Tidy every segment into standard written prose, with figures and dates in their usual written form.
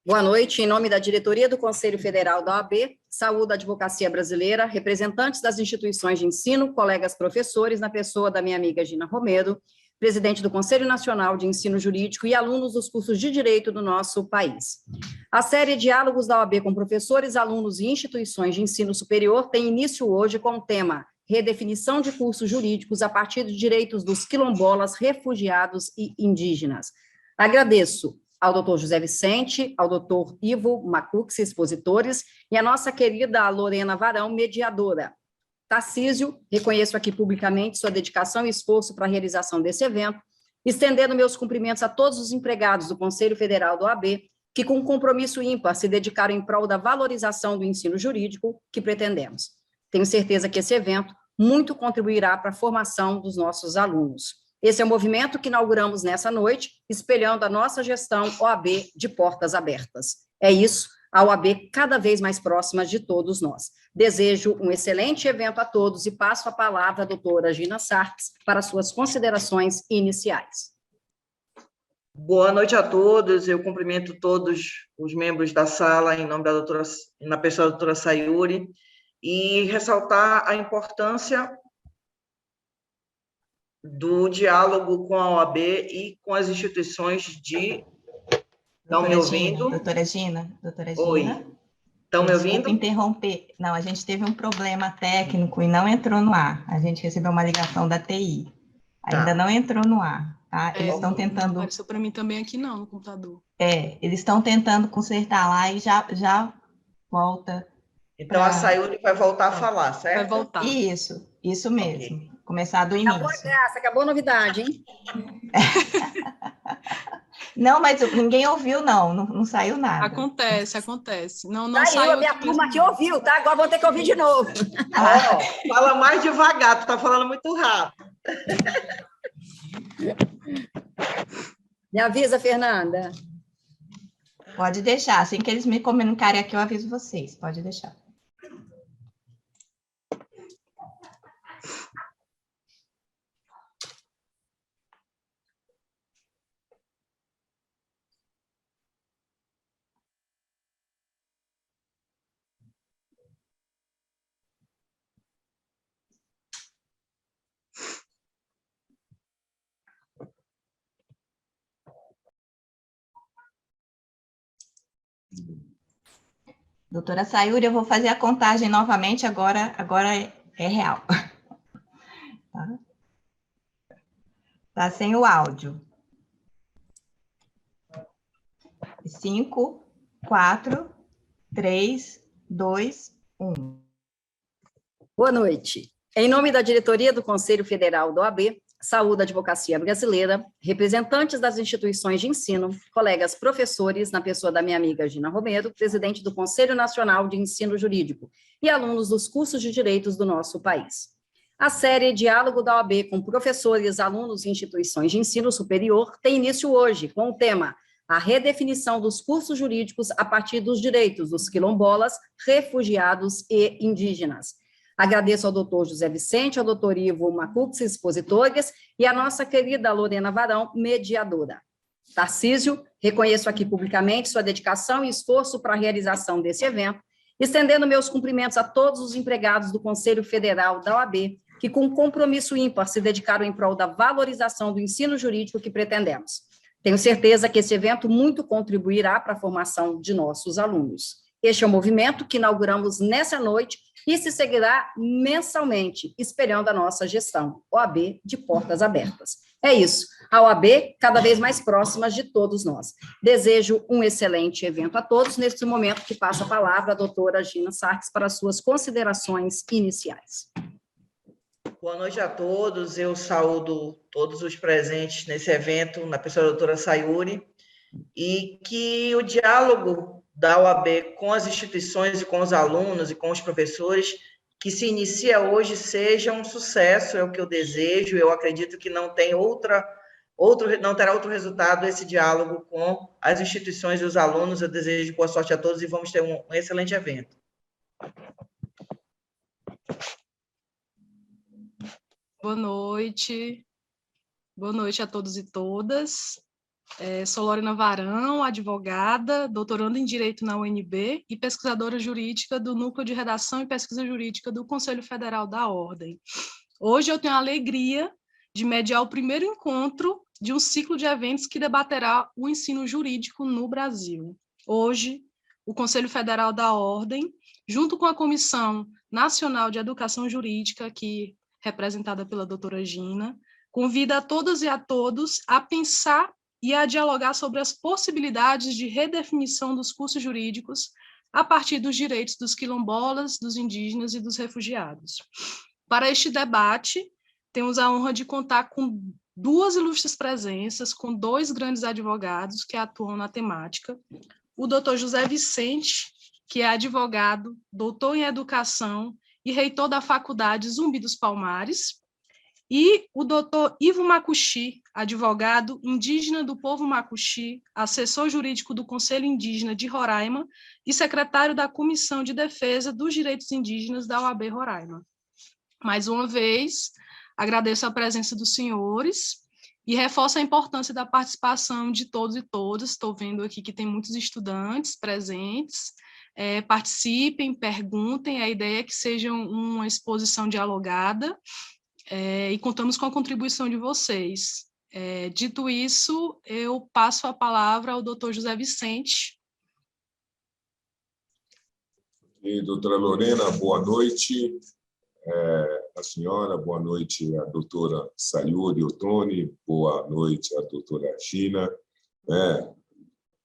Boa noite. Em nome da diretoria do Conselho Federal da OAB, saúdo a advocacia brasileira, representantes das instituições de ensino, colegas professores, na pessoa da minha amiga Gina Romero, presidente do Conselho Nacional de Ensino Jurídico e alunos dos cursos de direito do nosso país. A série Diálogos da OAB com professores, alunos e instituições de ensino superior tem início hoje com o tema Redefinição de cursos jurídicos a partir de direitos dos quilombolas, refugiados e indígenas. Agradeço ao doutor José Vicente, ao doutor Ivo Macux, expositores, e a nossa querida Lorena Varão, mediadora. Tarcísio, reconheço aqui publicamente sua dedicação e esforço para a realização desse evento, estendendo meus cumprimentos a todos os empregados do Conselho Federal do OAB, que com compromisso ímpar se dedicaram em prol da valorização do ensino jurídico que pretendemos. Tenho certeza que esse evento muito contribuirá para a formação dos nossos alunos. Esse é o movimento que inauguramos nessa noite, espelhando a nossa gestão OAB de portas abertas. É isso, a OAB cada vez mais próxima de todos nós. Desejo um excelente evento a todos e passo a palavra à doutora Gina Sarques para suas considerações iniciais. Boa noite a todos, eu cumprimento todos os membros da sala em nome da doutora, na pessoa da doutora Sayuri, e ressaltar a importância do diálogo com a OAB e com as instituições de... Estão me ouvindo? Doutora Gina. Oi. Estão me ouvindo? Desculpa interromper. Não, a gente teve um problema técnico e não entrou no ar. A gente recebeu uma ligação da TI. Ainda não entrou no ar, tá? Eles estão tentando... Não apareceu para mim também aqui não, no computador. Eles estão tentando consertar lá e já volta. Então, a Sayuri vai voltar a falar, certo? Vai voltar. Isso mesmo. Okay. Começar do início. Acabou a graça, acabou a novidade, hein? Não, mas ninguém ouviu, não saiu nada. Acontece. Não saiu, a minha turma aqui ouviu, tá? Agora vou ter que ouvir de novo. Fala mais devagar, tu tá falando muito rápido. Me avisa, Fernanda. Pode deixar, assim que eles me comunicarem aqui, eu aviso vocês, pode deixar. Doutora Sayuri, eu vou fazer a contagem novamente, agora é real. Tá sem o áudio. 5, 4, 3, 2, 1. Boa noite. Em nome da diretoria do Conselho Federal do OAB, saúdo a advocacia brasileira, representantes das instituições de ensino, colegas professores, na pessoa da minha amiga Gina Romero, presidente do Conselho Nacional de Ensino Jurídico, e alunos dos cursos de direitos do nosso país. A série Diálogo da OAB com professores, alunos e instituições de ensino superior tem início hoje com o tema A Redefinição dos Cursos Jurídicos a partir dos direitos dos quilombolas, refugiados e indígenas. Agradeço ao doutor José Vicente, ao doutor Ivo Macux, expositores, e à nossa querida Lorena Varão, mediadora. Tarcísio, reconheço aqui publicamente sua dedicação e esforço para a realização desse evento, estendendo meus cumprimentos a todos os empregados do Conselho Federal da OAB, que com compromisso ímpar se dedicaram em prol da valorização do ensino jurídico que pretendemos. Tenho certeza que esse evento muito contribuirá para a formação de nossos alunos. Este é o movimento que inauguramos nessa noite e se seguirá mensalmente, espelhando a nossa gestão, OAB de portas abertas. É isso, a OAB cada vez mais próxima de todos nós. Desejo um excelente evento a todos, neste momento que passo a palavra à doutora Gina Sarques para suas considerações iniciais. Boa noite a todos, eu saúdo todos os presentes nesse evento, na pessoa da doutora Sayuri, e que o diálogo da OAB com as instituições e com os alunos e com os professores que se inicia hoje seja um sucesso, é o que eu desejo, eu acredito que não terá outro resultado esse diálogo com as instituições e os alunos, eu desejo boa sorte a todos e vamos ter um excelente evento. Boa noite a todos e todas. Sou Lorena Varão, advogada, doutoranda em Direito na UNB e pesquisadora jurídica do Núcleo de Redação e Pesquisa Jurídica do Conselho Federal da Ordem. Hoje eu tenho a alegria de mediar o primeiro encontro de um ciclo de eventos que debaterá o ensino jurídico no Brasil. Hoje, o Conselho Federal da Ordem, junto com a Comissão Nacional de Educação Jurídica, aqui representada pela doutora Gina, convida a todas e a todos a pensar e a dialogar sobre as possibilidades de redefinição dos cursos jurídicos a partir dos direitos dos quilombolas, dos indígenas e dos refugiados. Para este debate, temos a honra de contar com duas ilustres presenças, com dois grandes advogados que atuam na temática, o doutor José Vicente, que é advogado, doutor em educação e reitor da Faculdade Zumbi dos Palmares, e o doutor Ivo Macuxi, advogado indígena do povo Macuxi, assessor jurídico do Conselho Indígena de Roraima e secretário da Comissão de Defesa dos Direitos Indígenas da OAB Roraima. Mais uma vez, agradeço a presença dos senhores e reforço a importância da participação de todos e todas. Estou vendo aqui que tem muitos estudantes presentes. Participem, perguntem, a ideia é que seja uma exposição dialogada, e contamos com a contribuição de vocês. Dito isso, eu passo a palavra ao doutor José Vicente. E, doutora Lorena, boa noite. A senhora, boa noite a doutora Sayuri Ottoni, boa noite a doutora Gina,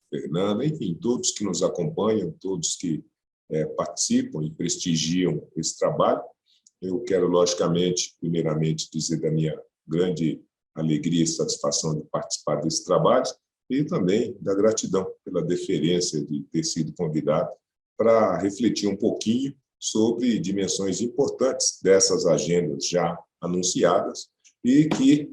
Fernanda, enfim, todos que nos acompanham, todos que participam e prestigiam esse trabalho. Eu quero, logicamente, primeiramente, dizer da minha grande alegria e satisfação de participar desse trabalho e também da gratidão pela deferência de ter sido convidado para refletir um pouquinho sobre dimensões importantes dessas agendas já anunciadas e que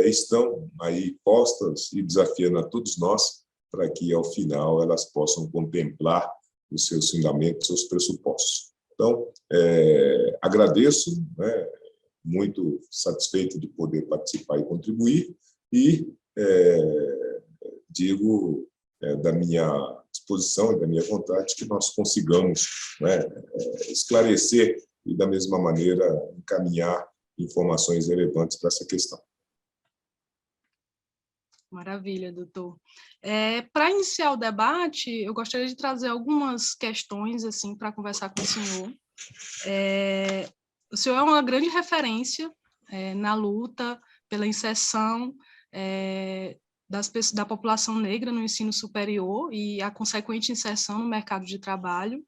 estão aí postas e desafiando a todos nós para que, ao final, elas possam contemplar os seus fundamentos, seus pressupostos. Então, agradeço, muito satisfeito de poder participar e contribuir, e digo da minha disposição e da minha vontade que nós consigamos esclarecer e, da mesma maneira, encaminhar informações relevantes para essa questão. Maravilha, doutor. Para iniciar o debate, eu gostaria de trazer algumas questões assim, para conversar com o senhor. O senhor é uma grande referência na luta pela inserção da população negra no ensino superior e a consequente inserção no mercado de trabalho.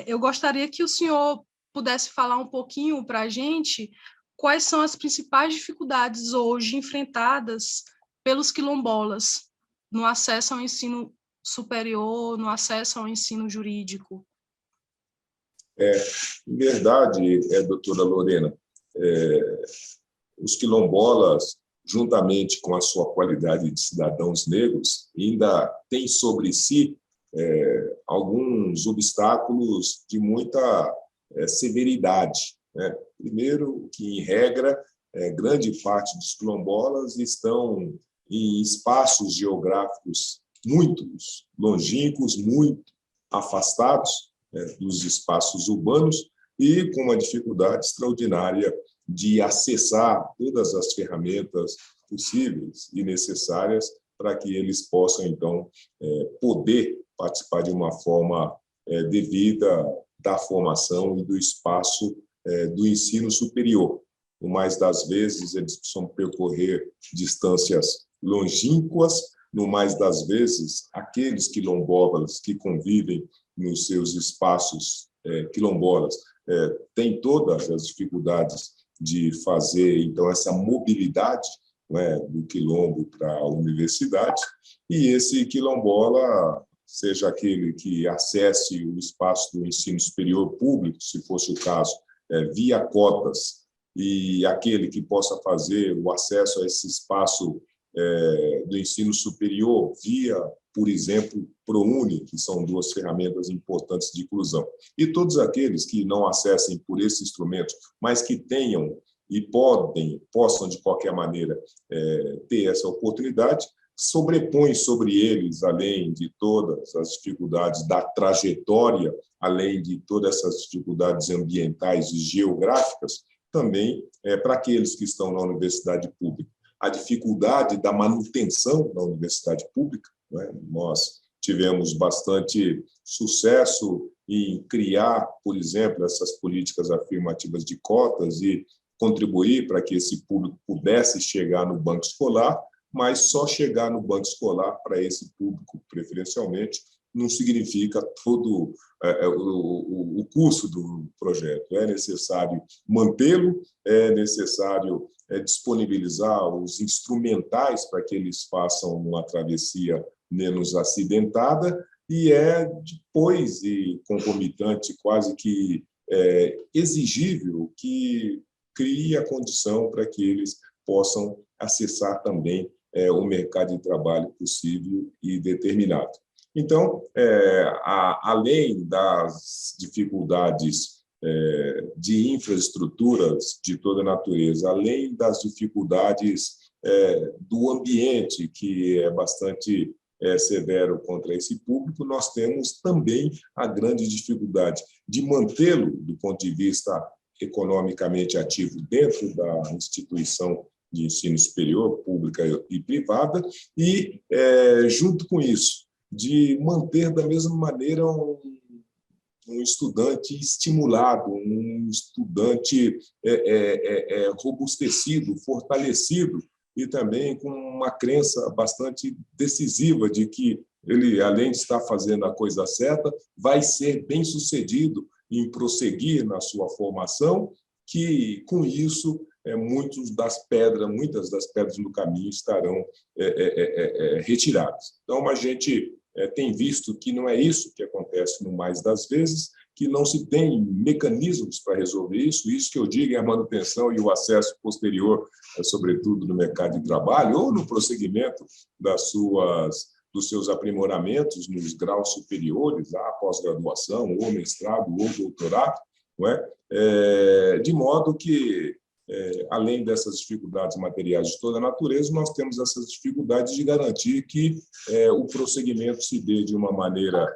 Eu gostaria que o senhor pudesse falar um pouquinho para a gente quais são as principais dificuldades hoje enfrentadas pelos quilombolas no acesso ao ensino superior, no acesso ao ensino jurídico. Em verdade, doutora Lorena, os quilombolas, juntamente com a sua qualidade de cidadãos negros, ainda têm sobre si alguns obstáculos de muita severidade. Primeiro, que, em regra, grande parte dos quilombolas estão em espaços geográficos muito longínquos, muito afastados dos espaços urbanos e com uma dificuldade extraordinária de acessar todas as ferramentas possíveis e necessárias para que eles possam, então, poder participar de uma forma devida da formação e do espaço do ensino superior. No mais das vezes, eles precisam percorrer distâncias longínquas, no mais das vezes, aqueles quilombolas que convivem nos seus espaços quilombolas têm todas as dificuldades de fazer, então, essa mobilidade do quilombo para a universidade, e esse quilombola, seja aquele que acesse o espaço do ensino superior público, se fosse o caso, via cotas, e aquele que possa fazer o acesso a esse espaço do ensino superior via, por exemplo, ProUni, que são duas ferramentas importantes de inclusão. E todos aqueles que não acessem por esse instrumento, mas que tenham e possam, de qualquer maneira, ter essa oportunidade, sobrepõe sobre eles, além de todas as dificuldades da trajetória, além de todas essas dificuldades ambientais e geográficas, também para aqueles que estão na universidade pública. A dificuldade da manutenção da universidade pública, né? Nós tivemos bastante sucesso em criar, por exemplo, essas políticas afirmativas de cotas e contribuir para que esse público pudesse chegar no banco escolar, mas só chegar no banco escolar para esse público, preferencialmente, não significa todo o custo do projeto. É necessário mantê-lo, é necessário disponibilizar os instrumentais para que eles façam uma travessia menos acidentada, e depois, e concomitante, quase que exigível, que crie a condição para que eles possam acessar também o mercado de trabalho possível e determinado. Então, além das dificuldades de infraestruturas de toda natureza, além das dificuldades do ambiente, que é bastante severo contra esse público, nós temos também a grande dificuldade de mantê-lo, do ponto de vista economicamente ativo, dentro da instituição de ensino superior, pública e privada, e, junto com isso, de manter da mesma maneira um estudante estimulado, um estudante robustecido, fortalecido, e também com uma crença bastante decisiva de que ele, além de estar fazendo a coisa certa, vai ser bem-sucedido em prosseguir na sua formação, que, com isso, muitas das pedras no caminho estarão retiradas. Então, a gente tem visto que não é isso que acontece no mais das vezes, que não se tem mecanismos para resolver isso que eu digo é a manutenção e o acesso posterior, sobretudo no mercado de trabalho, ou no prosseguimento dos seus aprimoramentos nos graus superiores, a pós-graduação, ou mestrado, ou doutorado, não é? De modo que, além dessas dificuldades materiais de toda a natureza, nós temos essas dificuldades de garantir que o prosseguimento se dê de uma maneira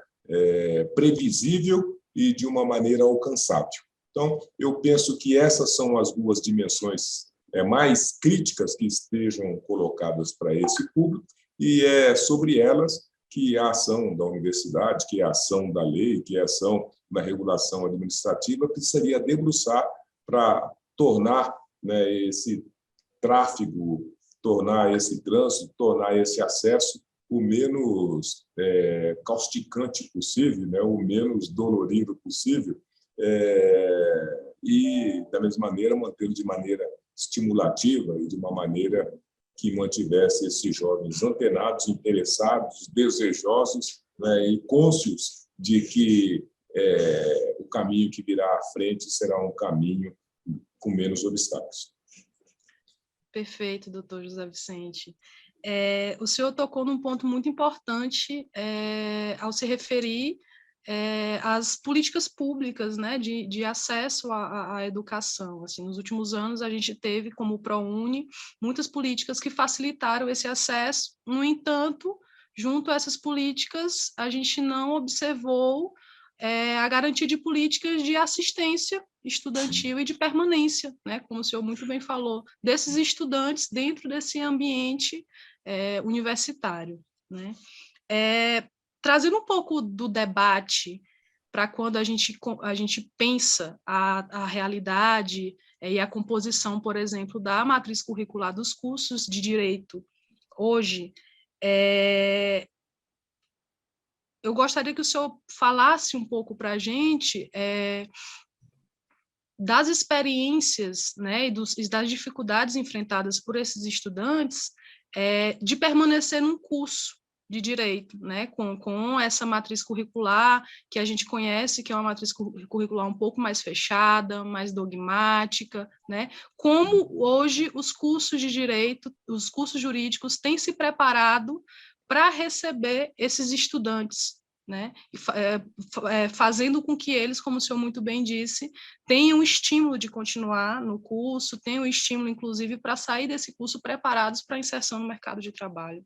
previsível e de uma maneira alcançável. Então, eu penso que essas são as duas dimensões mais críticas que estejam colocadas para esse público, e é sobre elas que a ação da universidade, que a ação da lei, que a ação da regulação administrativa precisaria debruçar para tornar, né, esse tráfego, tornar esse trânsito, tornar esse acesso o menos causticante possível, né, o menos dolorido possível, e, da mesma maneira, mantê-lo de maneira estimulativa e de uma maneira que mantivesse esses jovens antenados, interessados, desejosos, né, e cônscios de que o caminho que virá à frente será um caminho com menos obstáculos. Perfeito, doutor José Vicente. O senhor tocou num ponto muito importante ao se referir às políticas públicas, né, de acesso à educação. Assim, nos últimos anos, a gente teve, como o ProUni, muitas políticas que facilitaram esse acesso. No entanto, junto a essas políticas, a gente não observou a garantia de políticas de assistência estudantil e de permanência, né, como o senhor muito bem falou, desses estudantes dentro desse ambiente universitário, né? Trazendo um pouco do debate para quando a gente pensa a realidade e a composição, por exemplo, da matriz curricular dos cursos de direito hoje, eu gostaria que o senhor falasse um pouco para a gente das experiências, né, e das dificuldades enfrentadas por esses estudantes de permanecer num curso de direito, né, com essa matriz curricular que a gente conhece, que é uma matriz curricular um pouco mais fechada, mais dogmática, né? Como hoje os cursos de direito, os cursos jurídicos têm se preparado para receber esses estudantes, né? Fazendo com que eles, como o senhor muito bem disse, tenham estímulo de continuar no curso, tenham estímulo, inclusive, para sair desse curso preparados para a inserção no mercado de trabalho.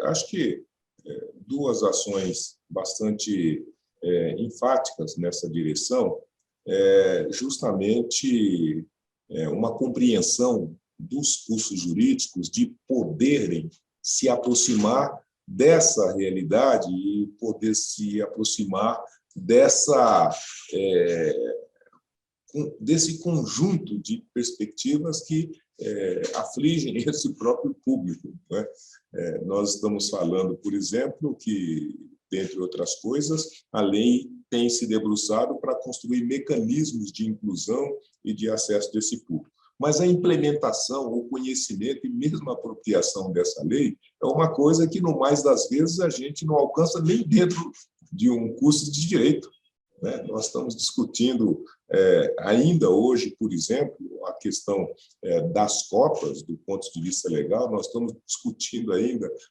Acho que duas ações bastante enfáticas nessa direção justamente uma compreensão dos cursos jurídicos de poderem se aproximar dessa realidade e poder se aproximar desse conjunto de perspectivas que afligem esse próprio público, né? Nós estamos falando, por exemplo, que, dentre outras coisas, a lei tem se debruçado para construir mecanismos de inclusão e de acesso desse público. Mas a implementação, o conhecimento e mesmo a apropriação dessa lei é uma coisa que, no mais das vezes, a gente não alcança nem dentro de um curso de direito, né? Nós estamos discutindo ainda hoje, por exemplo, a questão das cotas, do ponto de vista legal, nós estamos discutindo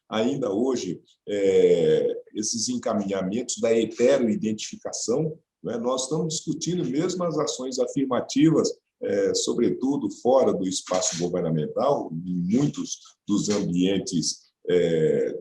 ainda hoje esses encaminhamentos da heteroidentificação, né? Nós estamos discutindo mesmo as ações afirmativas, sobretudo fora do espaço governamental, em muitos dos ambientes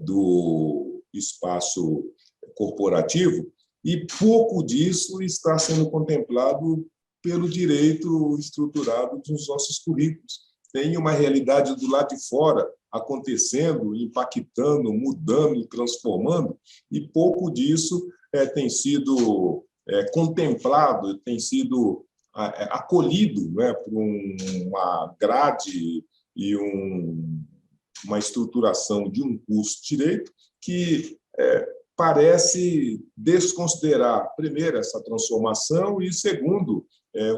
do espaço corporativo, e pouco disso está sendo contemplado pelo direito estruturado dos nossos currículos. Tem uma realidade do lado de fora acontecendo, impactando, mudando, transformando, e pouco disso tem sido contemplado, tem sido acolhido, né, por uma grade e uma estruturação de um curso de direito que parece desconsiderar, primeiro, essa transformação e, segundo,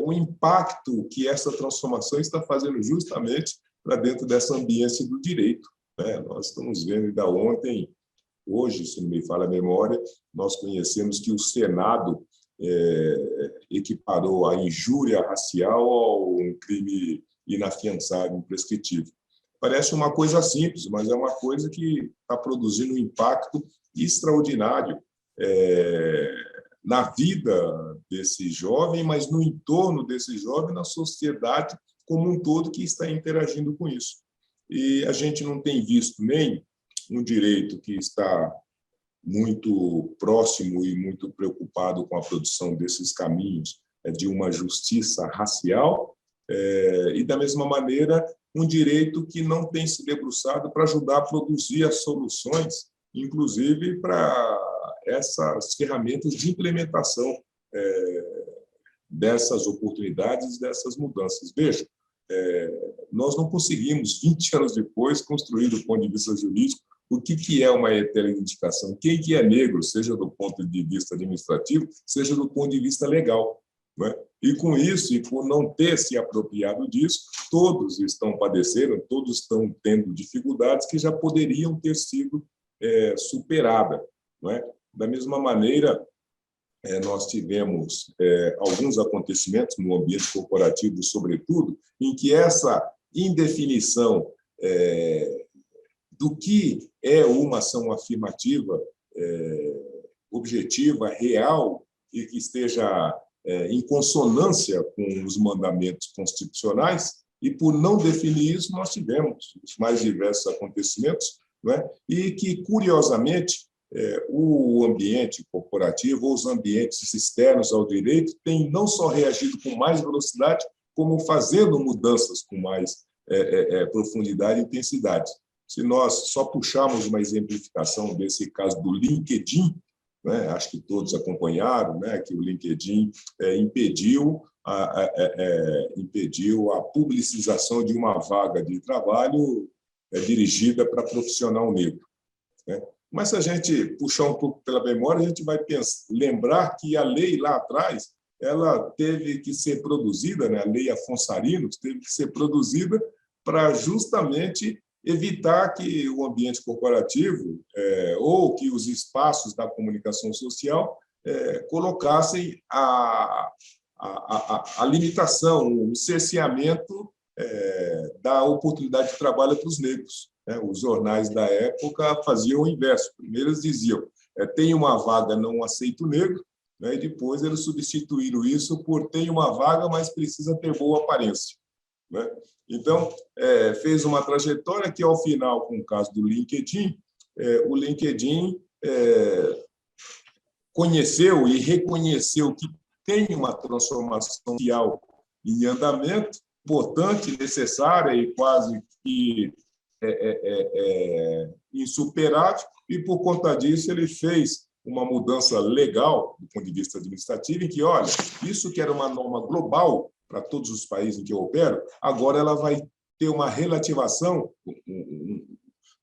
o impacto que essa transformação está fazendo justamente para dentro dessa ambiência do direito, né? Nós estamos vendo ainda ontem, hoje, se não me falha a memória, nós conhecemos que o Senado equiparou a injúria racial a um crime inafiançável, imprescritível. Parece uma coisa simples, mas é uma coisa que está produzindo um impacto extraordinário na vida desse jovem, mas no entorno desse jovem, na sociedade como um todo que está interagindo com isso. E a gente não tem visto nem um direito que está muito próximo e muito preocupado com a produção desses caminhos de uma justiça racial, e, da mesma maneira, um direito que não tem se debruçado para ajudar a produzir as soluções, inclusive para essas ferramentas de implementação dessas oportunidades, dessas mudanças. Veja, nós não conseguimos, 20 anos depois, construir do ponto de vista jurídico o que é uma heteroidentificação, quem que é negro, seja do ponto de vista administrativo, seja do ponto de vista legal, não é? E com isso, e por não ter se apropriado disso, todos estão padecendo, todos estão tendo dificuldades que já poderiam ter sido superadas, não é? Da mesma maneira, nós tivemos alguns acontecimentos no ambiente corporativo, sobretudo, em que essa indefinição do que é uma ação afirmativa, objetiva, real, e que esteja em consonância com os mandamentos constitucionais, e por não definir isso, nós tivemos os mais diversos acontecimentos, não é? E que, curiosamente, o ambiente corporativo ou os ambientes externos ao direito têm não só reagido com mais velocidade, como fazendo mudanças com mais profundidade e intensidade. Se nós só puxarmos uma exemplificação desse caso do LinkedIn, né, acho que todos acompanharam, né, que o LinkedIn impediu a publicização de uma vaga de trabalho dirigida para profissional negro, né? Mas se a gente puxar um pouco pela memória, a gente vai lembrar que a lei lá atrás ela teve que ser produzida, né, a lei Afonso Arinos teve que ser produzida para justamente evitar que o ambiente corporativo ou que os espaços da comunicação social colocassem a limitação, o cerceamento da oportunidade de trabalho para os negros, né? Os jornais da época faziam o inverso. Primeiro eles diziam, tem uma vaga, não aceito negro, né? E depois eles substituíram isso por tem uma vaga, mas precisa ter boa aparência, né? Então, fez uma trajetória que, ao final, com o caso do LinkedIn, o LinkedIn conheceu e reconheceu que tem uma transformação social em andamento, importante, necessária e quase que insuperável, e, por conta disso, ele fez uma mudança legal, do ponto de vista administrativo, em que, olha, isso que era uma norma global para todos os países em que eu opero, agora ela vai ter uma relativação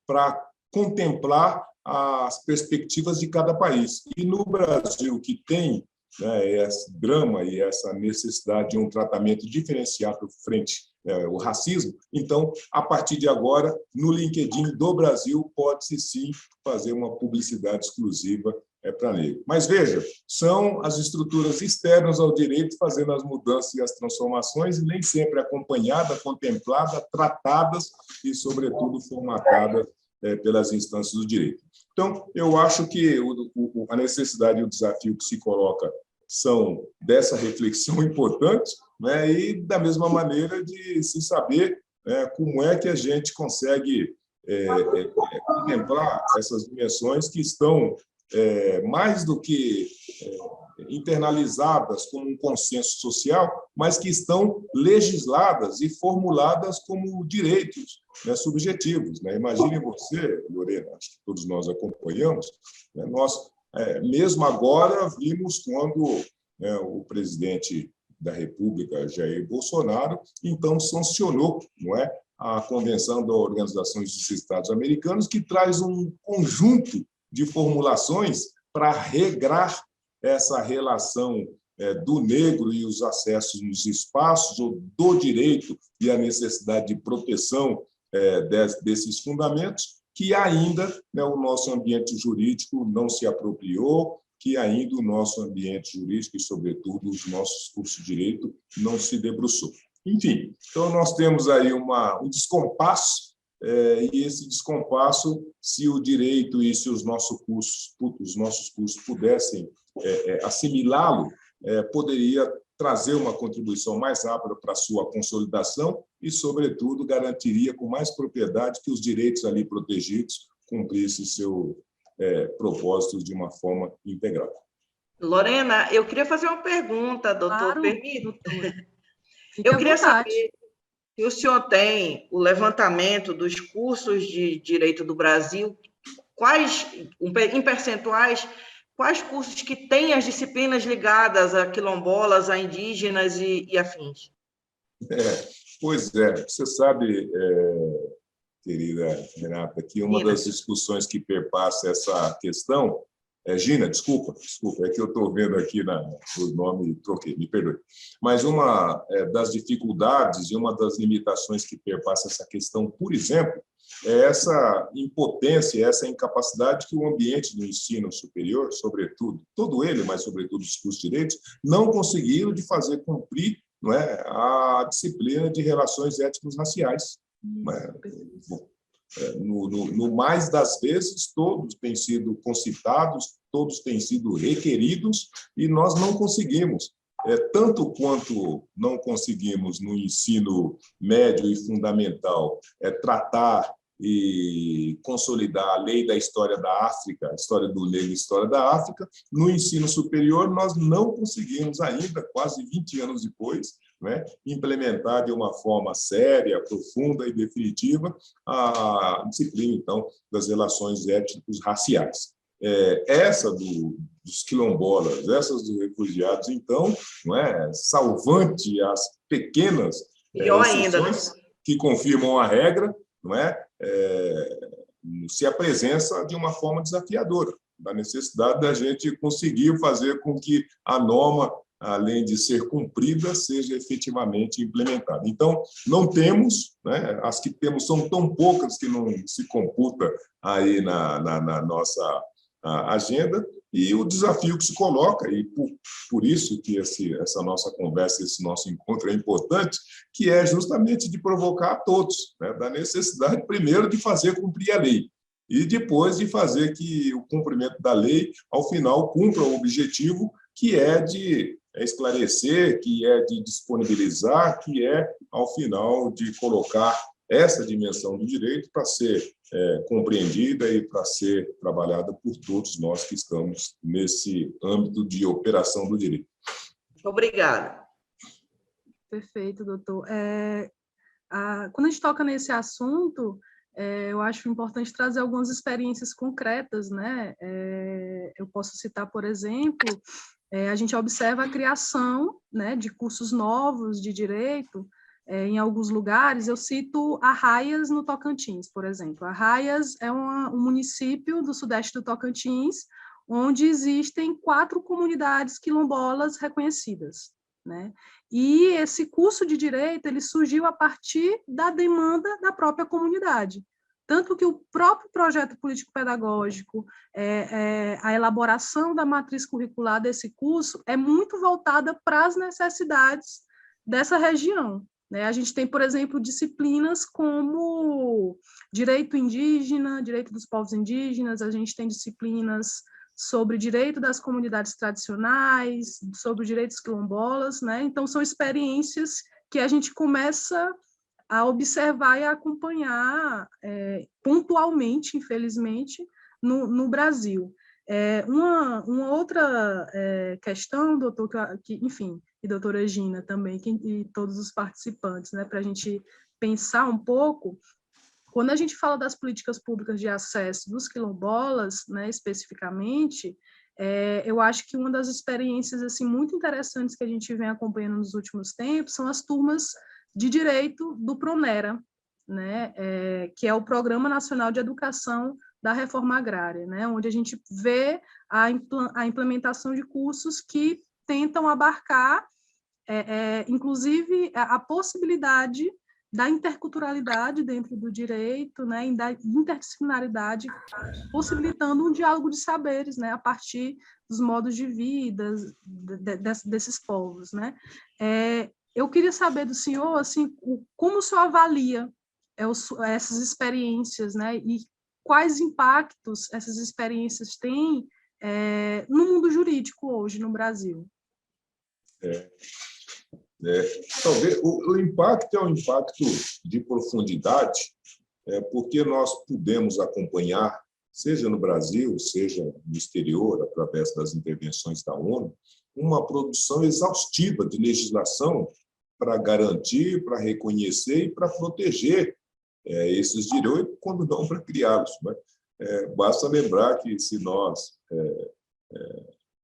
para contemplar as perspectivas de cada país. E no Brasil, que tem, né, esse drama e essa necessidade de um tratamento diferenciado frente ao racismo, então, a partir de agora, no LinkedIn do Brasil, pode-se sim fazer uma publicidade exclusiva para negro. Mas, veja, são as estruturas externas ao direito fazendo as mudanças e as transformações, e nem sempre acompanhadas, contempladas, tratadas e, sobretudo, formatadas pelas instâncias do direito. Então, eu acho que a necessidade e o desafio que se coloca são dessa reflexão importante, né, e, da mesma maneira, de se saber como é que a gente consegue contemplar essas dimensões que estão mais do que internalizadas como um consenso social, mas que estão legisladas e formuladas como direitos, né, subjetivos. Né? Imagine você, Lorena, acho que todos nós acompanhamos, né, nós, mesmo agora, vimos quando o presidente da República, Jair Bolsonaro, então sancionou, não é, a Convenção da Organização dos Estados Americanos, que traz um conjunto de formulações para regrar essa relação do negro e os acessos nos espaços, ou do direito e a necessidade de proteção desses fundamentos, que ainda, né, o nosso ambiente jurídico não se apropriou, que ainda o nosso ambiente jurídico e, sobretudo, os nossos cursos de direito não se debruçou. Enfim, então nós temos aí um descompasso, e esse descompasso, se o direito e se os nossos cursos pudessem assimilá-lo, poderia trazer uma contribuição mais rápida para a sua consolidação e, sobretudo, garantiria com mais propriedade que os direitos ali protegidos cumprissem seu propósito de uma forma integral. Lorena, eu queria fazer uma pergunta, doutor, Claro, permite? doutora. Eu queria saber se o senhor tem o levantamento dos cursos de direito do Brasil, em percentuais, quais cursos que têm as disciplinas ligadas a quilombolas, a indígenas e afins? Pois é, você sabe, querida Renata, que uma das discussões que perpassa essa questão Gina, desculpa, é que eu estou vendo aqui o nome e troquei, me perdoe. Mas uma das dificuldades e uma das limitações que perpassa essa questão, por exemplo, é essa impotência, essa incapacidade que o ambiente do ensino superior, sobretudo, todo ele, mas sobretudo os cursos de direitos, não conseguiram de fazer cumprir, não é, a disciplina de relações étnicos-raciais. No mais das vezes, todos têm sido concitados, todos têm sido requeridos, e nós não conseguimos. Tanto quanto não conseguimos, no ensino médio e fundamental, tratar e consolidar a lei da história da África, a história do negro e a história da África, no ensino superior nós não conseguimos ainda, quase 20 anos depois, né, implementar de uma forma séria, profunda e definitiva a disciplina, então, das relações étnicos-raciais. Essa dos quilombolas, essas dos refugiados, então, não é, salvante as pequenas exceções que confirmam a regra, não é, se apresenta de uma forma desafiadora, da necessidade da gente conseguir fazer com que a norma, além de ser cumprida, seja efetivamente implementada. Então, não temos, né, as que temos são tão poucas que não se computa aí na nossa agenda, e o desafio que se coloca, e por isso que essa nossa conversa, esse nosso encontro é importante, que é justamente de provocar a todos, né, da necessidade, primeiro, de fazer cumprir a lei, e depois de fazer que o cumprimento da lei, ao final, cumpra o objetivo, que é de esclarecer, que é de disponibilizar, que é, ao final, de colocar essa dimensão do direito para ser compreendida e para ser trabalhada por todos nós que estamos nesse âmbito de operação do direito. Obrigada. Perfeito, doutor. Quando a gente toca nesse assunto, eu acho importante trazer algumas experiências concretas, né? Eu posso citar, por exemplo, a gente observa a criação, né, de cursos novos de direito em alguns lugares. Eu cito Arraias, no Tocantins, por exemplo. Arraias é um município do sudeste do Tocantins, onde existem 4 comunidades quilombolas reconhecidas, né? E esse curso de direito ele surgiu a partir da demanda da própria comunidade. Tanto que o próprio projeto político-pedagógico, a elaboração da matriz curricular desse curso é muito voltada para as necessidades dessa região, né? A gente tem, por exemplo, disciplinas como direito indígena, direito dos povos indígenas, a gente tem disciplinas sobre direito das comunidades tradicionais, sobre direitos quilombolas, né? Então, são experiências que a gente começa a observar e a acompanhar pontualmente, infelizmente, no Brasil. Uma outra questão, doutor, enfim, e doutora Gina também, e todos os participantes, né, para a gente pensar um pouco, quando a gente fala das políticas públicas de acesso dos quilombolas, né, especificamente, eu acho que uma das experiências assim, muito interessantes que a gente vem acompanhando nos últimos tempos são as turmas de direito do PRONERA, né, que é o Programa Nacional de Educação da Reforma Agrária, né, onde a gente vê a implementação de cursos que tentam abarcar, inclusive, a possibilidade da interculturalidade dentro do direito, né, e da interdisciplinaridade, possibilitando um diálogo de saberes, né, a partir dos modos de vida desses povos, né. Eu queria saber do senhor, assim, como o senhor avalia essas experiências, né, e quais impactos essas experiências têm no mundo jurídico hoje no Brasil. Talvez o impacto é um impacto de profundidade, porque nós pudemos acompanhar, seja no Brasil, seja no exterior, através das intervenções da ONU, uma produção exaustiva de legislação para garantir, para reconhecer e para proteger esses direitos, quando não para criá-los. Basta lembrar que, se nós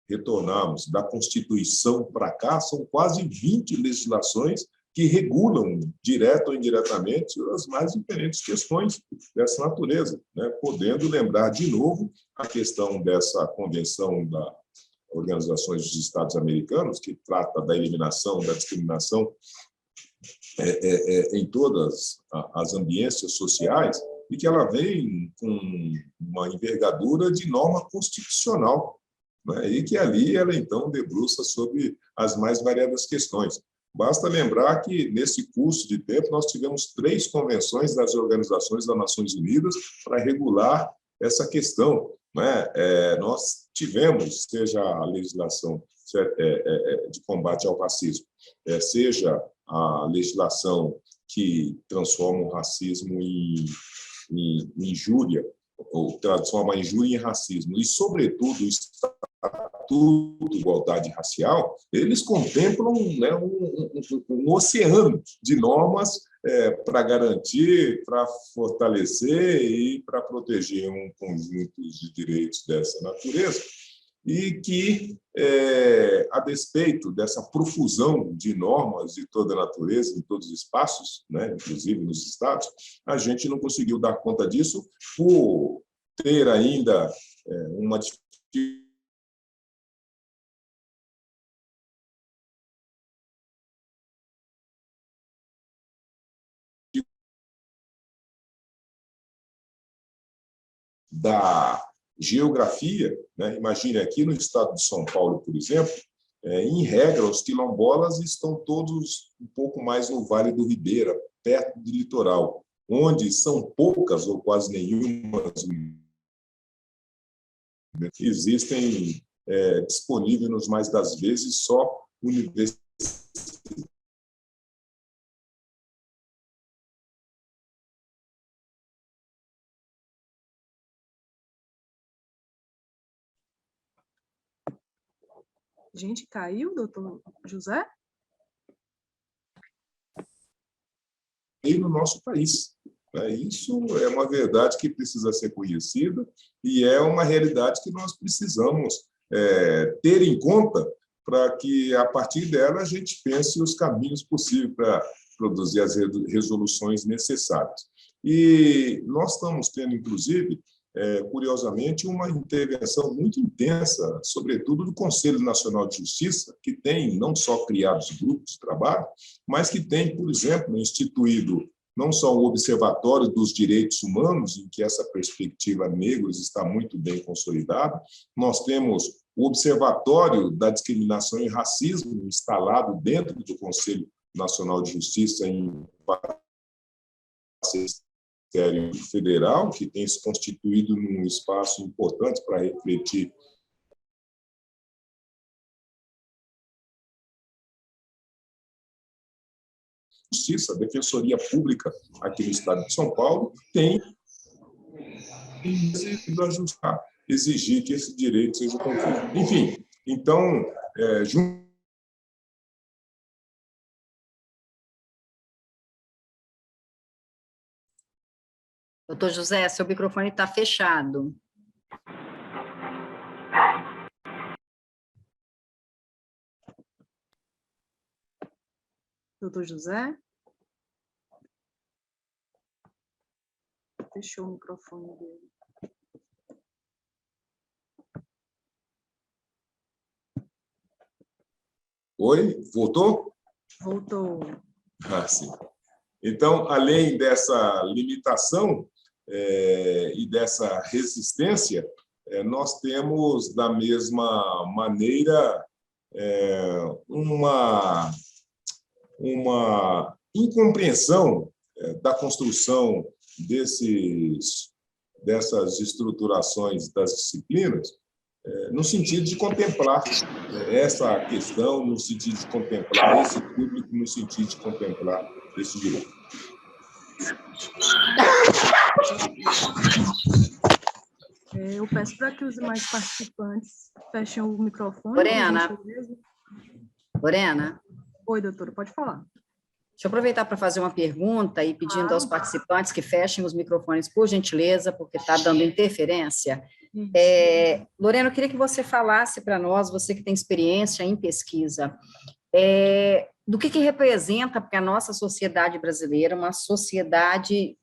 retornarmos da Constituição para cá, são quase 20 legislações que regulam, direto ou indiretamente, as mais diferentes questões dessa natureza, né? Podendo lembrar de novo a questão dessa Convenção da Organizações dos Estados Americanos, que trata da eliminação da discriminação em todas as ambiências sociais, e que ela vem com uma envergadura de norma constitucional, né? E que ali ela, então, debruça sobre as mais variadas questões. Basta lembrar que, nesse curso de tempo, nós tivemos 3 convenções das Organizações das Nações Unidas para regular essa questão, né? Nós tivemos, seja a legislação de combate ao racismo, seja a legislação que transforma o racismo em injúria, ou transforma a injúria em racismo, e, sobretudo, o Estatuto de Igualdade Racial, eles contemplam, né, um oceano de normas para garantir, para fortalecer e para proteger um conjunto de direitos dessa natureza, e que, a despeito dessa profusão de normas de toda a natureza, em todos os espaços, né, inclusive nos estados, a gente não conseguiu dar conta disso por ter ainda uma da geografia, né? Imagine, aqui no estado de São Paulo, por exemplo, em regra, os quilombolas estão todos um pouco mais no Vale do Ribeira, perto do litoral, onde são poucas ou quase nenhuma que existem disponíveis, mais das vezes, só universidade. Gente, caiu, doutor José? E no nosso país. Isso é uma verdade que precisa ser conhecida e é uma realidade que nós precisamos ter em conta para que, a partir dela, a gente pense os caminhos possíveis para produzir as resoluções necessárias. E nós estamos tendo, inclusive, curiosamente, uma intervenção muito intensa, sobretudo do Conselho Nacional de Justiça, que tem não só criado os grupos de trabalho, mas que tem, por exemplo, instituído não só o Observatório dos Direitos Humanos, em que essa perspectiva negros está muito bem consolidada. Nós temos o Observatório da Discriminação e Racismo, instalado dentro do Conselho Nacional de Justiça, em Ministério Federal, que tem se constituído num espaço importante para refletir Justiça, a Defensoria Pública aqui no estado de São Paulo tem decidido ajustar, exigir que esse direito seja cumprido. Enfim, então, Doutor José, seu microfone está fechado. Doutor José? Fechou o microfone dele. Oi, voltou? Voltou. Sim. Então, além dessa limitação e dessa resistência, nós temos, da mesma maneira, uma incompreensão da construção dessas estruturações das disciplinas, no sentido de contemplar essa questão, no sentido de contemplar esse público, no sentido de contemplar esse direito. Eu peço para que os demais participantes fechem o microfone. Lorena. Oi, doutora, pode falar. Deixa eu aproveitar para fazer uma pergunta e pedindo aos participantes que fechem os microfones, por gentileza, porque está dando interferência. Lorena, eu queria que você falasse para nós, você que tem experiência em pesquisa, do que representa para a nossa sociedade brasileira, uma sociedade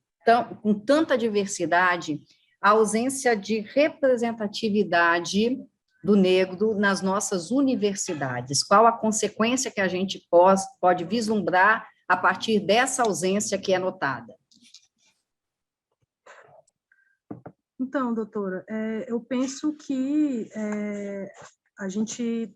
com tanta diversidade, a ausência de representatividade do negro nas nossas universidades. Qual a consequência que a gente pode vislumbrar a partir dessa ausência que é notada? Então, doutora, eu penso que a gente,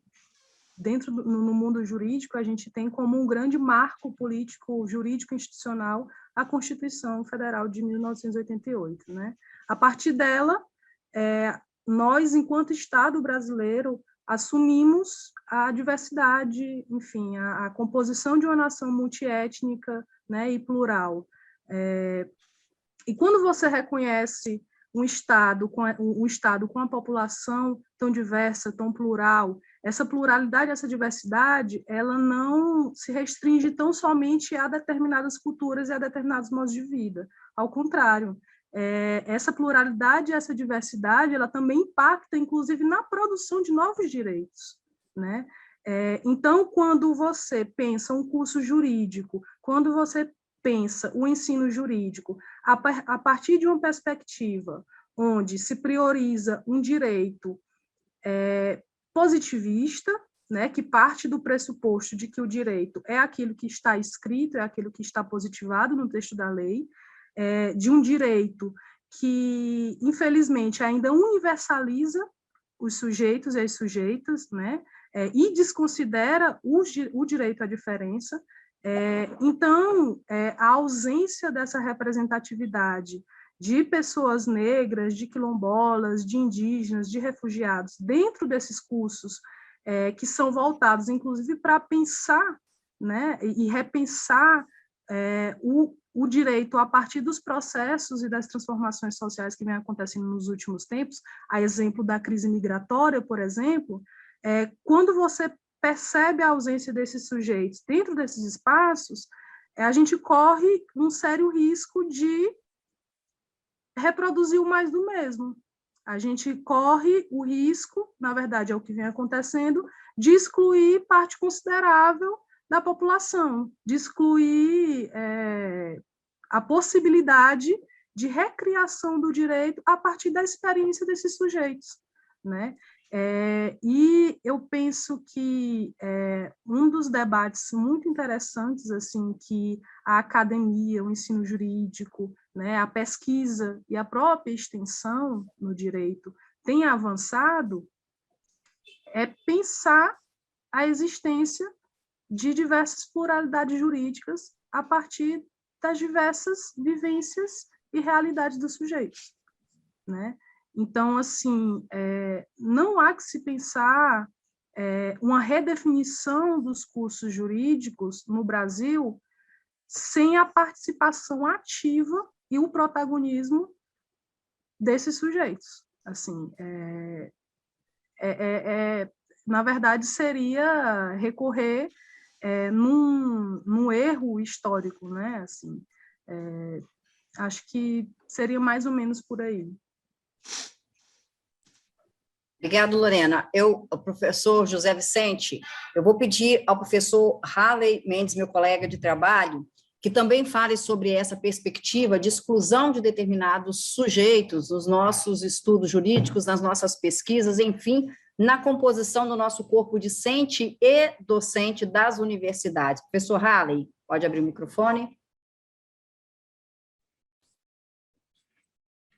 no mundo jurídico, a gente tem como um grande marco político, jurídico, institucional, a Constituição Federal de 1988, né? A partir dela, nós, enquanto Estado brasileiro, assumimos a diversidade, enfim, a composição de uma nação multiétnica, né, e plural. E quando você reconhece um Estado com a população tão diversa, tão plural, essa pluralidade, essa diversidade, ela não se restringe tão somente a determinadas culturas e a determinados modos de vida. Ao contrário, essa pluralidade, essa diversidade, ela também impacta, inclusive, na produção de novos direitos, né? Então, quando você pensa um curso jurídico, quando você pensa o ensino jurídico a partir de uma perspectiva onde se prioriza um direito positivista, né, que parte do pressuposto de que o direito é aquilo que está escrito, é aquilo que está positivado no texto da lei, de um direito que, infelizmente, ainda universaliza os sujeitos e as sujeitas, né, e desconsidera o direito à diferença. Então, a ausência dessa representatividade de pessoas negras, de quilombolas, de indígenas, de refugiados, dentro desses cursos que são voltados, inclusive, para pensar, né, e repensar o direito a partir dos processos e das transformações sociais que vêm acontecendo nos últimos tempos, a exemplo da crise migratória, por exemplo, quando você percebe a ausência desses sujeitos dentro desses espaços, a gente corre um sério risco de reproduzir o mais do mesmo. A gente corre o risco, na verdade é o que vem acontecendo, de excluir parte considerável da população, de excluir a possibilidade de recriação do direito a partir da experiência desses sujeitos, né? E eu penso que um dos debates muito interessantes, assim, que a academia, o ensino jurídico, né, a pesquisa e a própria extensão no direito tem avançado, é pensar a existência de diversas pluralidades jurídicas a partir das diversas vivências e realidades dos sujeitos, né? Então, assim, não há que se pensar uma redefinição dos cursos jurídicos no Brasil sem a participação ativa e o protagonismo desses sujeitos. Assim, na verdade, seria recorrer num erro histórico, né? Assim, acho que seria mais ou menos por aí. Obrigada, Lorena. O professor José Vicente, eu vou pedir ao professor Halley Mendes, meu colega de trabalho, que também fale sobre essa perspectiva de exclusão de determinados sujeitos nos nossos estudos jurídicos, nas nossas pesquisas, enfim, na composição do nosso corpo discente e docente das universidades. Professor Halley, pode abrir o microfone.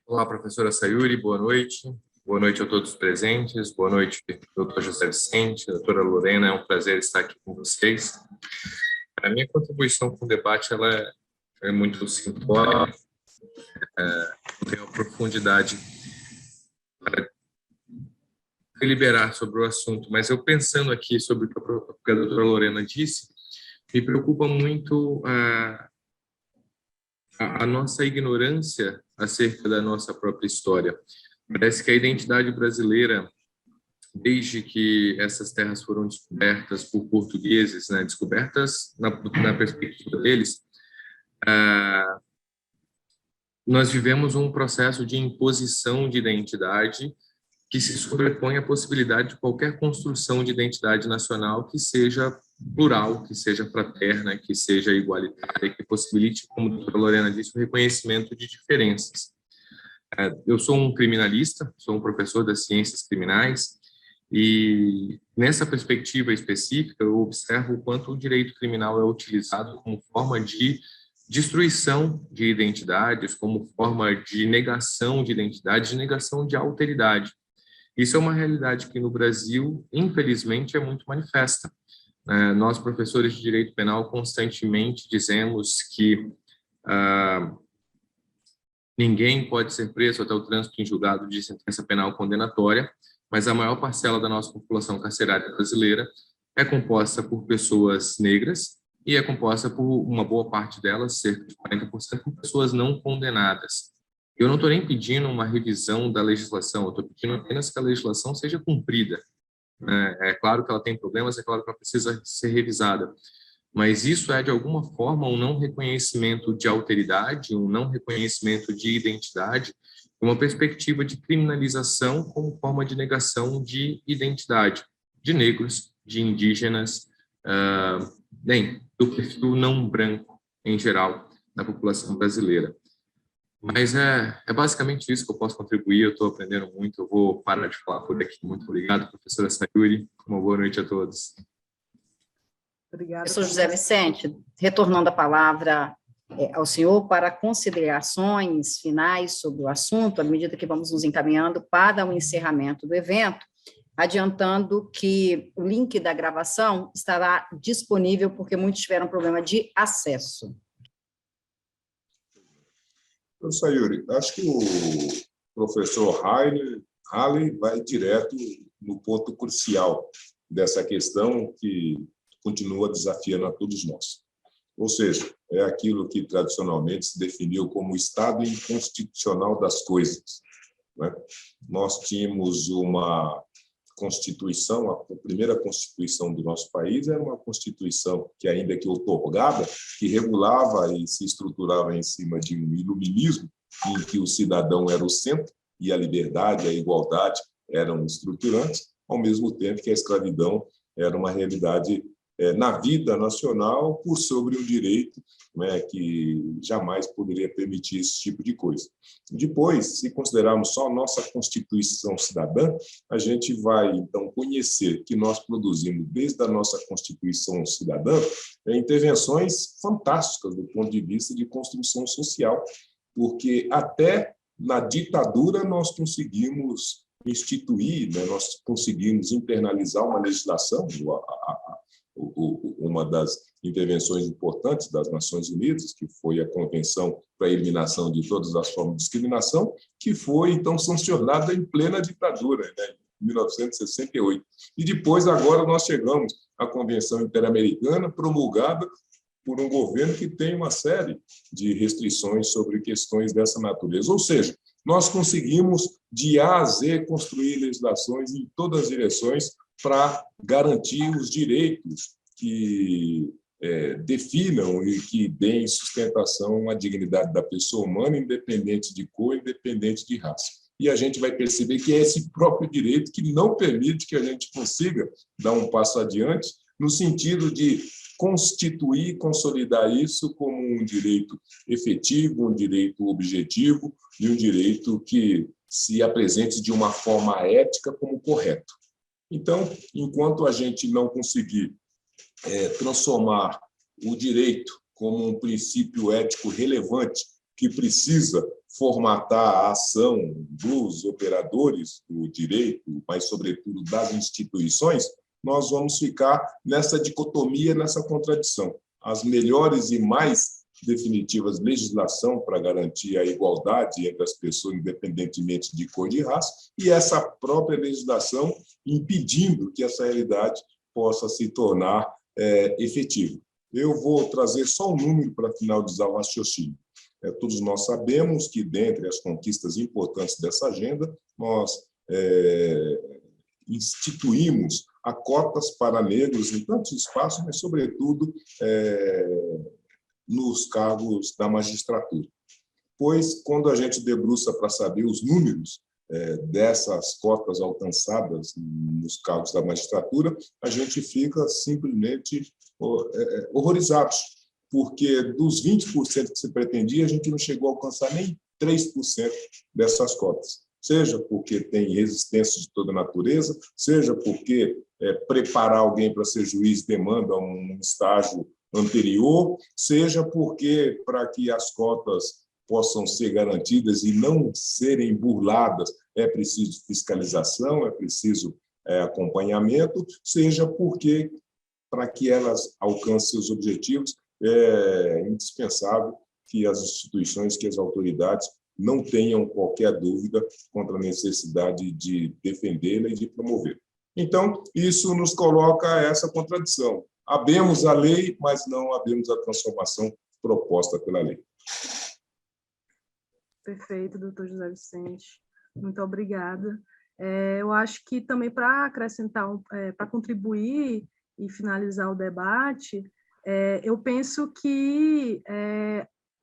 Olá, professora Sayuri, boa noite. Boa noite a todos os presentes. Boa noite, doutor José Vicente, doutora Lorena. É um prazer estar aqui com vocês. A minha contribuição com o debate ela é muito simplória, não tem uma profundidade para deliberar sobre o assunto, mas eu pensando aqui sobre o que a doutora Lorena disse, me preocupa muito a nossa ignorância acerca da nossa própria história. Parece que a identidade brasileira, desde que essas terras foram descobertas por portugueses, né, descobertas na perspectiva deles, nós vivemos um processo de imposição de identidade que se sobrepõe à possibilidade de qualquer construção de identidade nacional que seja plural, que seja fraterna, que seja igualitária, que possibilite, como a doutora Lorena disse, o reconhecimento de diferenças. Eu sou um criminalista, sou um professor das ciências criminais, e nessa perspectiva específica eu observo o quanto o direito criminal é utilizado como forma de destruição de identidades, como forma de negação de identidade, de negação de alteridade. Isso é uma realidade que no Brasil, infelizmente, é muito manifesta. Nós, professores de direito penal, constantemente dizemos que ninguém pode ser preso até o trânsito em julgado de sentença penal condenatória, mas a maior parcela da nossa população carcerária brasileira é composta por pessoas negras e é composta por uma boa parte delas, cerca de 40%, por pessoas não condenadas. Eu não estou nem pedindo uma revisão da legislação, eu estou pedindo apenas que a legislação seja cumprida. É claro que ela tem problemas, é claro que ela precisa ser revisada, mas isso é, de alguma forma, um não reconhecimento de alteridade, um não reconhecimento de identidade, uma perspectiva de criminalização como forma de negação de identidade de negros, de indígenas, do perfil não branco, em geral, na população brasileira. Mas é basicamente isso que eu posso contribuir, eu estou aprendendo muito, eu vou parar de falar por aqui. Muito obrigado, professora Sayuri, uma boa noite a todos. Obrigada. Professor José Vicente, retornando a palavra ao senhor para considerações finais sobre o assunto, à medida que vamos nos encaminhando para o encerramento do evento, adiantando que o link da gravação estará disponível porque muitos tiveram problema de acesso. Sayuri, acho que o professor Halley vai direto no ponto crucial dessa questão que continua desafiando a todos nós. Ou seja, é aquilo que tradicionalmente se definiu como o estado inconstitucional das coisas, né? Nós tínhamos uma Constituição, a primeira Constituição do nosso país era uma Constituição que, ainda que outorgada, que regulava e se estruturava em cima de um iluminismo em que o cidadão era o centro e a liberdade, a igualdade eram estruturantes, ao mesmo tempo que a escravidão era uma realidade na vida nacional por sobre um direito, né, que jamais poderia permitir esse tipo de coisa. Depois, se considerarmos só a nossa Constituição cidadã, a gente vai, então, conhecer que nós produzimos, desde a nossa Constituição cidadã, intervenções fantásticas do ponto de vista de construção social, porque até na ditadura nós conseguimos instituir, né, nós conseguimos internalizar uma legislação, uma das intervenções importantes das Nações Unidas, que foi a Convenção para a Eliminação de Todas as Formas de Discriminação, que foi, então, sancionada em plena ditadura, né, em 1968. E depois, agora, nós chegamos à Convenção Interamericana, promulgada por um governo que tem uma série de restrições sobre questões dessa natureza. Ou seja, nós conseguimos, de A a Z, construir legislações em todas as direções para garantir os direitos que definam e que deem sustentação à dignidade da pessoa humana, independente de cor, independente de raça. E a gente vai perceber que é esse próprio direito que não permite que a gente consiga dar um passo adiante no sentido de constituir e consolidar isso como um direito efetivo, um direito objetivo e um direito que se apresente de uma forma ética como correto. Então, enquanto a gente não conseguir transformar o direito como um princípio ético relevante que precisa formatar a ação dos operadores do direito, mas, sobretudo, das instituições, nós vamos ficar nessa dicotomia, nessa contradição. As melhores e mais definitivas legislação para garantir a igualdade entre as pessoas, independentemente de cor e de raça, e essa própria legislação impedindo que essa realidade possa se tornar efetiva. Eu vou trazer só um número para finalizar o raciocínio. Todos nós sabemos que, dentre as conquistas importantes dessa agenda, nós instituímos a cotas para negros em tantos espaços, mas, sobretudo, nos cargos da magistratura. Pois, quando a gente debruça para saber os números dessas cotas alcançadas nos cargos da magistratura, a gente fica simplesmente horrorizados, porque dos 20% que se pretendia, a gente não chegou a alcançar nem 3% dessas cotas. Seja porque tem resistência de toda natureza, seja porque preparar alguém para ser juiz demanda um estágio anterior, seja porque, para que as cotas possam ser garantidas e não serem burladas, é preciso fiscalização, é preciso acompanhamento, seja porque, para que elas alcancem os objetivos, é indispensável que as instituições, que as autoridades não tenham qualquer dúvida quanto à necessidade de defendê-la e de promovê-la. Então, isso nos coloca essa contradição. Habemos a lei, mas não habemos a transformação proposta pela lei. Perfeito, doutor José Vicente. Muito obrigada. Eu acho que também para acrescentar, para contribuir e finalizar o debate, eu penso que,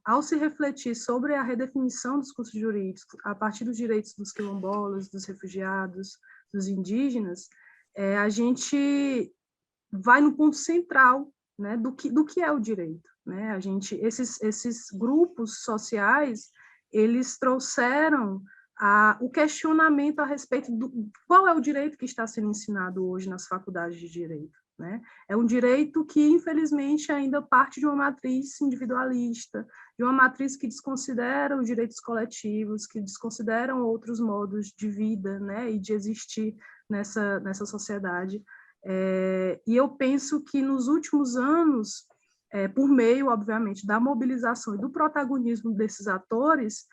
ao se refletir sobre a redefinição dos cursos jurídicos, a partir dos direitos dos quilombolas, dos refugiados, dos indígenas, a gente vai no ponto central, né, do que é o direito, né? Esses grupos sociais, eles trouxeram o questionamento a respeito do qual é o direito que está sendo ensinado hoje nas faculdades de direito, né? É um direito que, infelizmente, ainda parte de uma matriz individualista, de uma matriz que desconsidera os direitos coletivos, que desconsideram outros modos de vida, né, e de existir nessa sociedade. E eu penso que, nos últimos anos, por meio, obviamente, da mobilização e do protagonismo desses atores,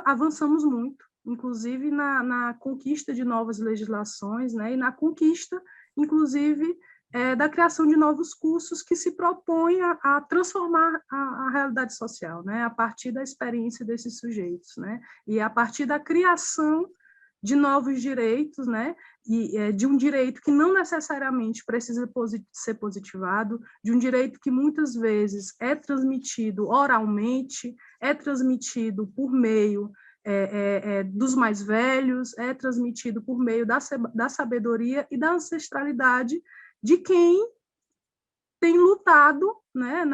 avançamos muito, inclusive na conquista de novas legislações, né, e na conquista, inclusive, da criação de novos cursos que se propõem a transformar a realidade social, né, a partir da experiência desses sujeitos, né, e a partir da criação de novos direitos, né, e de um direito que não necessariamente precisa ser positivado, de um direito que muitas vezes é transmitido oralmente, é transmitido por meio dos mais velhos, é transmitido por meio da sabedoria e da ancestralidade de quem tem lutado, né,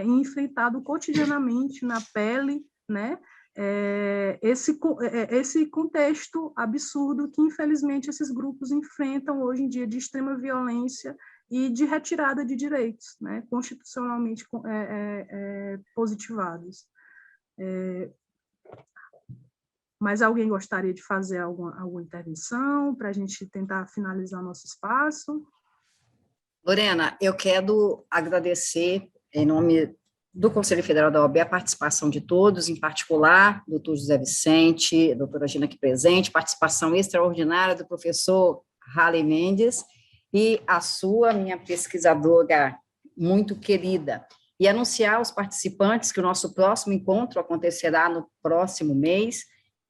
enfrentado cotidianamente na pele, né, esse contexto absurdo que, infelizmente, esses grupos enfrentam hoje em dia de extrema violência e de retirada de direitos, né, constitucionalmente positivados. Mas alguém gostaria de fazer alguma intervenção para a gente tentar finalizar nosso espaço? Lorena, eu quero agradecer, em nome do Conselho Federal da OAB, a participação de todos, em particular, doutor José Vicente, doutora Gina aqui presente, participação extraordinária do professor Halley Mendes e a sua, minha pesquisadora muito querida, e anunciar aos participantes que o nosso próximo encontro acontecerá no próximo mês,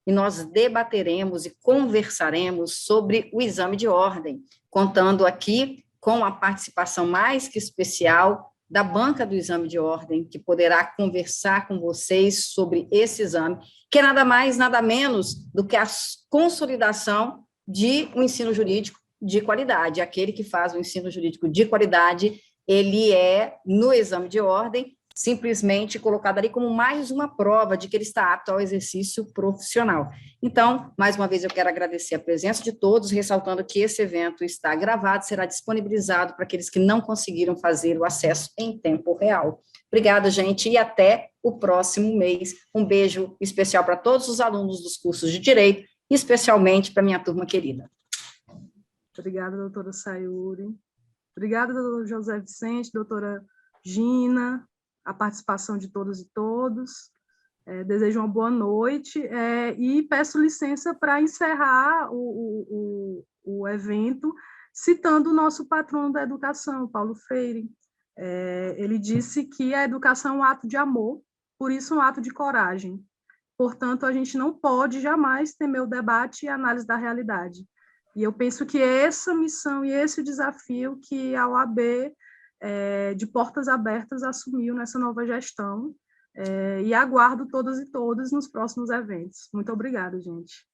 e nós debateremos e conversaremos sobre o exame de ordem, contando aqui com a participação mais que especial da banca do exame de ordem, que poderá conversar com vocês sobre esse exame, que é nada mais, nada menos do que a consolidação de um ensino jurídico de qualidade. Aquele que faz o ensino jurídico de qualidade, ele é, no exame de ordem, simplesmente colocado ali como mais uma prova de que ele está apto ao exercício profissional. Então, mais uma vez, eu quero agradecer a presença de todos, ressaltando que esse evento está gravado, será disponibilizado para aqueles que não conseguiram fazer o acesso em tempo real. Obrigada, gente, e até o próximo mês. Um beijo especial para todos os alunos dos cursos de Direito, e especialmente para minha turma querida. Obrigada, doutora Sayuri. Obrigada, doutor José Vicente, doutora Gina, a participação de todos e todos. Desejo uma boa noite e peço licença para encerrar o evento citando o nosso patrono da educação, Paulo Freire. Ele disse que a educação é um ato de amor, por isso um ato de coragem. Portanto, a gente não pode jamais temer o debate e a análise da realidade. E eu penso que essa missão e esse desafio que a OAB de portas abertas assumiu nessa nova gestão, e aguardo todas e todos nos próximos eventos. Muito obrigada, gente.